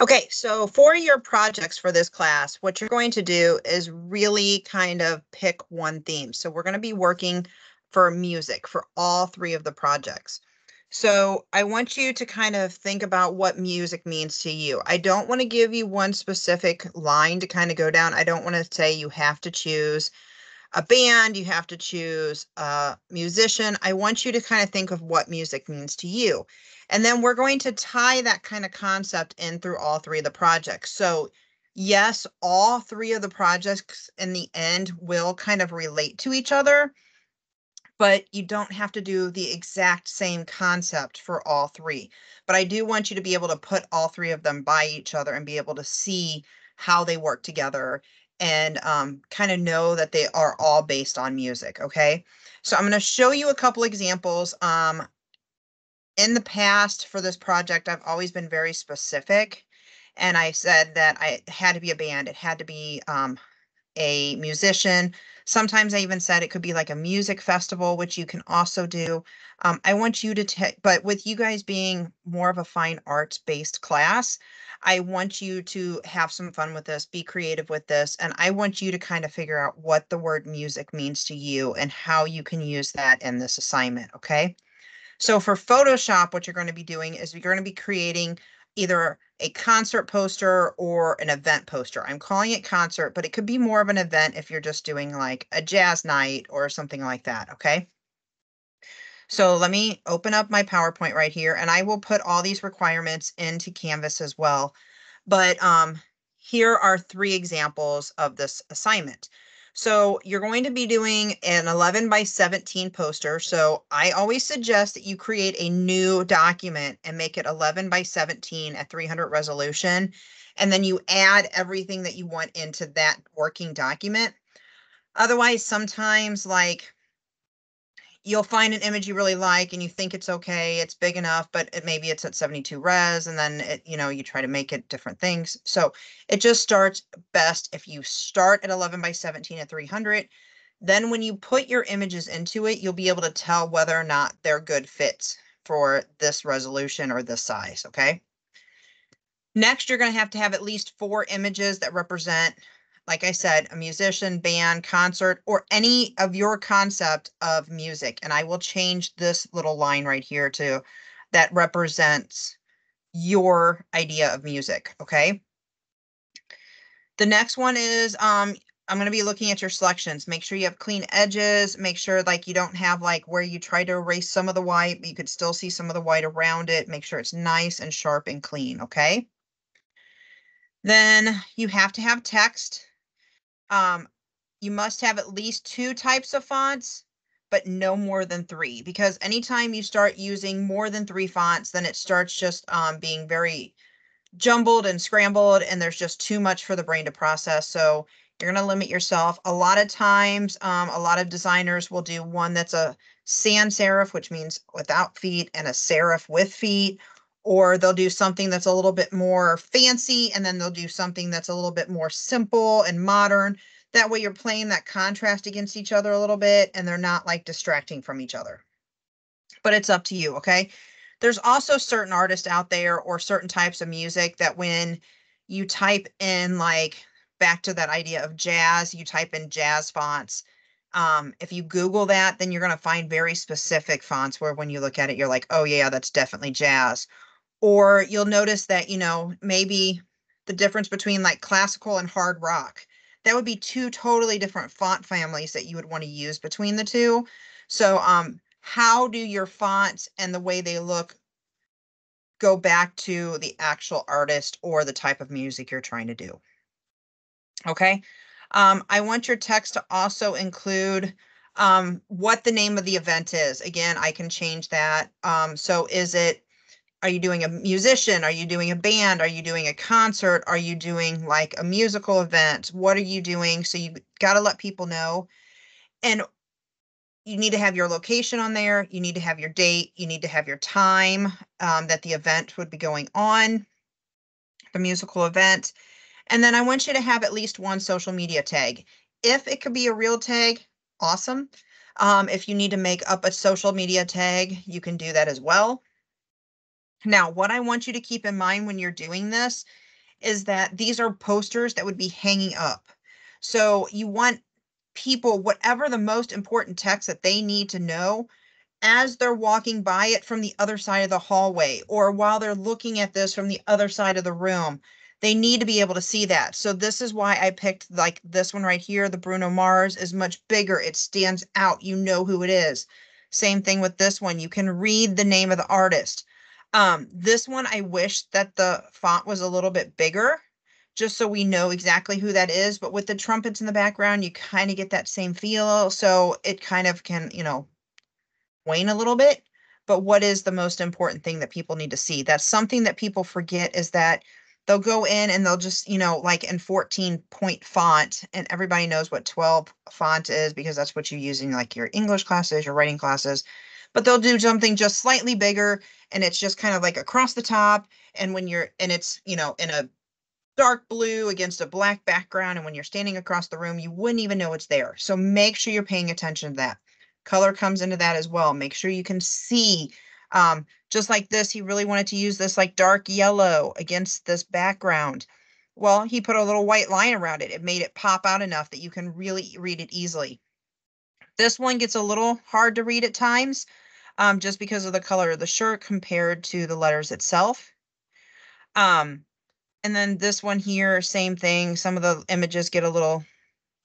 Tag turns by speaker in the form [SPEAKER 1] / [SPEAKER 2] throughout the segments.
[SPEAKER 1] Okay, so for your projects for this class, what you're going to do is really kind of pick one theme. So we're going to be working for music for all three of the projects. So I want you to kind of think about what music means to you. I don't want to give you one specific line to kind of go down. I don't want to say you have to choose a band, you have to choose a musician. I want you to kind of think of what music means to you. And then we're going to tie that kind of concept in through all three of the projects. So, yes, all three of the projects in the end will kind of relate to each other, but you don't have to do the exact same concept for all three. But I do want you to be able to put all three of them by each other and be able to see how they work together and kind of know that they are all based on music. Okay. So I'm going to show you a couple examples. In the past for this project, I've always been very specific. And I said that it had to be a band, it had to be a musician. Sometimes I even said it could be like a music festival, which you can also do. I want you to take, but with you guys being more of a fine arts based class, I want you to have some fun with this, be creative with this, and I want you to kind of figure out what the word music means to you and how you can use that in this assignment, okay? So for Photoshop, what you're going to be doing is you're going to be creating either a concert poster or an event poster. I'm calling it concert, but it could be more of an event if you're just doing like a jazz night or something like that, okay? So let me open up my PowerPoint right here, and I will put all these requirements into Canvas as well. But here are three examples of this assignment. So you're going to be doing an 11 by 17 poster. So I always suggest that you create a new document and make it 11 by 17 at 300 resolution. And then you add everything that you want into that working document. Otherwise, sometimes like you'll find an image you really like and you think it's okay, it's big enough, but maybe it's at 72 res, and then you try to make it different things. So it just starts best if you start at 11 by 17 at 300. Then when you put your images into it, you'll be able to tell whether or not they're good fits for this resolution or this size, okay? Next, you're going to have at least 4 images that represent, like I said, a musician, band, concert, or any of your concept of music. And I will change this little line right here to that represents your idea of music. Okay. The next one is I'm going to be looking at your selections. Make sure you have clean edges. Make sure like you don't have like where you try to erase some of the white, but you could still see some of the white around it. Make sure it's nice and sharp and clean. Okay. Then you have to have text. Um, you must have at least 2 types of fonts, but no more than 3, because anytime you start using more than 3 fonts, then it starts just being very jumbled and scrambled, and there's just too much for the brain to process. So you're going to limit yourself. A lot of times, a lot of designers will do one that's a sans serif, which means without feet, and a serif with feet, or they'll do something that's a little bit more fancy, and then they'll do something that's a little bit more simple and modern. That way you're playing that contrast against each other a little bit, and they're not like distracting from each other. But it's up to you, okay? There's also certain artists out there or certain types of music that when you type in like back to that idea of jazz, you type in jazz fonts. If you Google that, then you're going to find very specific fonts where when you look at it, you're like, oh yeah, that's definitely jazz. Or you'll notice that, maybe the difference between like classical and hard rock, that would be 2 totally different font families that you would want to use between the 2. So, how do your fonts and the way they look go back to the actual artist or the type of music you're trying to do? Okay. I want your text to also include what the name of the event is. Again, I can change that. So are you doing a musician? Are you doing a band? Are you doing a concert? Are you doing like a musical event? What are you doing? So you got to let people know. And you need to have your location on there. You need to have your date. You need to have your time that the event would be going on, the musical event. And then I want you to have at least one social media tag. If it could be a real tag, awesome. If you need to make up a social media tag, you can do that as well. Now, what I want you to keep in mind when you're doing this is that these are posters that would be hanging up. So you want people, whatever the most important text that they need to know, as they're walking by it from the other side of the hallway, or while they're looking at this from the other side of the room, they need to be able to see that. So this is why I picked like this one right here. The Bruno Mars is much bigger. It stands out. You know who it is. Same thing with this one. You can read the name of the artist. This one, I wish that the font was a little bit bigger, just so we know exactly who that is. But with the trumpets in the background, you kind of get that same feel. So it kind of can, wane a little bit. But what is the most important thing that people need to see? That's something that people forget, is that they'll go in and they'll just, like in 14-point font, and everybody knows what 12 font is because that's what you use in like your English classes, your writing classes. But they'll do something just slightly bigger, and it's just kind of like across the top. And it's, in a dark blue against a black background. And when you're standing across the room, you wouldn't even know it's there. So make sure you're paying attention to that. Color comes into that as well. Make sure you can see, just like this, he really wanted to use this like dark yellow against this background. Well, he put a little white line around it. It made it pop out enough that you can really read it easily. This one gets a little hard to read at times, just because of the color of the shirt compared to the letters itself. And then this one here, same thing. Some of the images get a little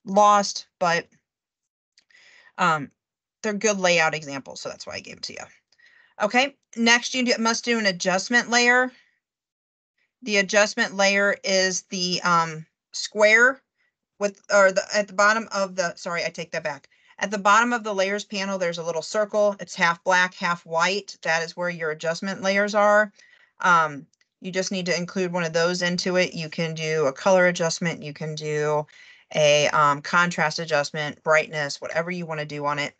[SPEAKER 1] lost, but they're good layout examples, so that's why I gave it to you. Okay, next you must do an adjustment layer. The adjustment layer is the square at the bottom of the, sorry, I take that back. At the bottom of the layers panel, there's a little circle. It's half black, half white. That is where your adjustment layers are. You just need to include one of those into it. You can do a color adjustment. You can do a contrast adjustment, brightness, whatever you want to do on it.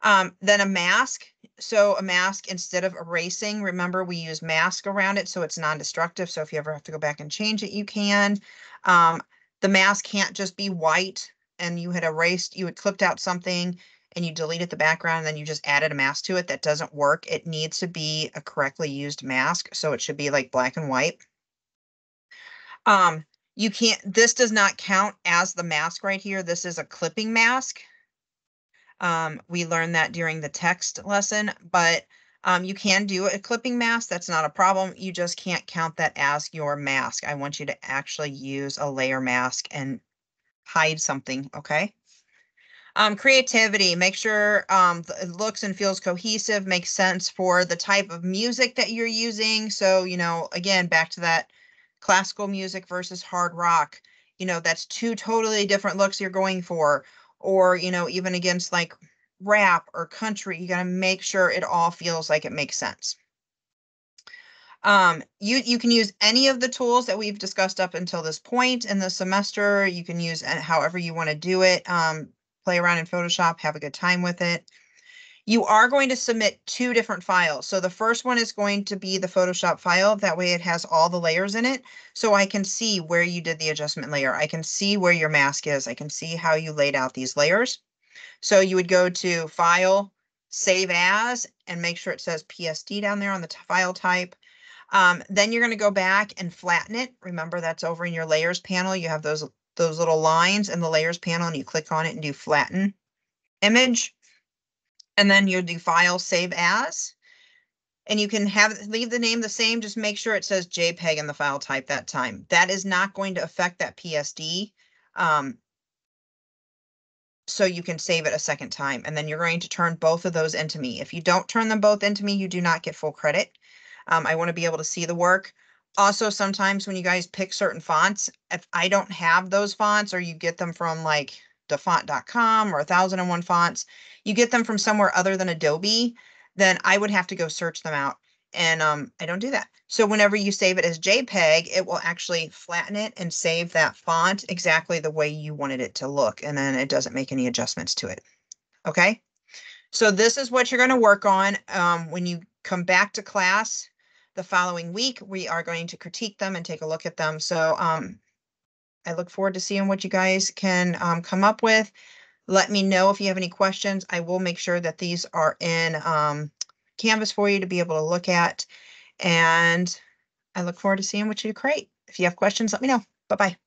[SPEAKER 1] Then a mask. So a mask, instead of erasing, remember we use mask around it so it's non-destructive. So if you ever have to go back and change it, you can. The mask can't just be white and you had clipped out something and you deleted the background and then you just added a mask to it. That doesn't work. It needs to be a correctly used mask. So it should be like black and white. This does not count as the mask right here. This is a clipping mask. We learned that during the text lesson, but you can do a clipping mask. That's not a problem. You just can't count that as your mask. I want you to actually use a layer mask and hide something, okay? Creativity, make sure it looks and feels cohesive, makes sense for the type of music that you're using. So, again, back to that classical music versus hard rock, that's two totally different looks you're going for. Or, even against like rap or country, you got to make sure it all feels like it makes sense. You can use any of the tools that we've discussed up until this point in the semester. You can use however you want to do it. Play around in Photoshop, have a good time with it. You are going to submit 2 different files. So the first one is going to be the Photoshop file. That way it has all the layers in it. So I can see where you did the adjustment layer. I can see where your mask is. I can see how you laid out these layers. So you would go to File, Save As, and make sure it says PSD down there on the file type. Then you're going to go back and flatten it. Remember, that's over in your layers panel. You have those little lines in the layers panel, and you click on it and do flatten image. And then you'll do File, Save As. And you can leave the name the same. Just make sure it says JPEG in the file type that time. That is not going to affect that PSD. So you can save it a second time. And then you're going to turn both of those into me. If you don't turn them both into me, you do not get full credit. I want to be able to see the work. Also, sometimes when you guys pick certain fonts, if I don't have those fonts, or you get them from like dafont.com or 1001 Fonts, you get them from somewhere other than Adobe, then I would have to go search them out. And I don't do that. So whenever you save it as JPEG, it will actually flatten it and save that font exactly the way you wanted it to look. And then it doesn't make any adjustments to it. Okay. So this is what you're going to work on. When you come back to class the following week, we are going to critique them and take a look at them. So I look forward to seeing what you guys can come up with. Let me know if you have any questions. I will make sure that these are in Canvas for you to be able to look at. And I look forward to seeing what you create. If you have questions, let me know. Bye-bye.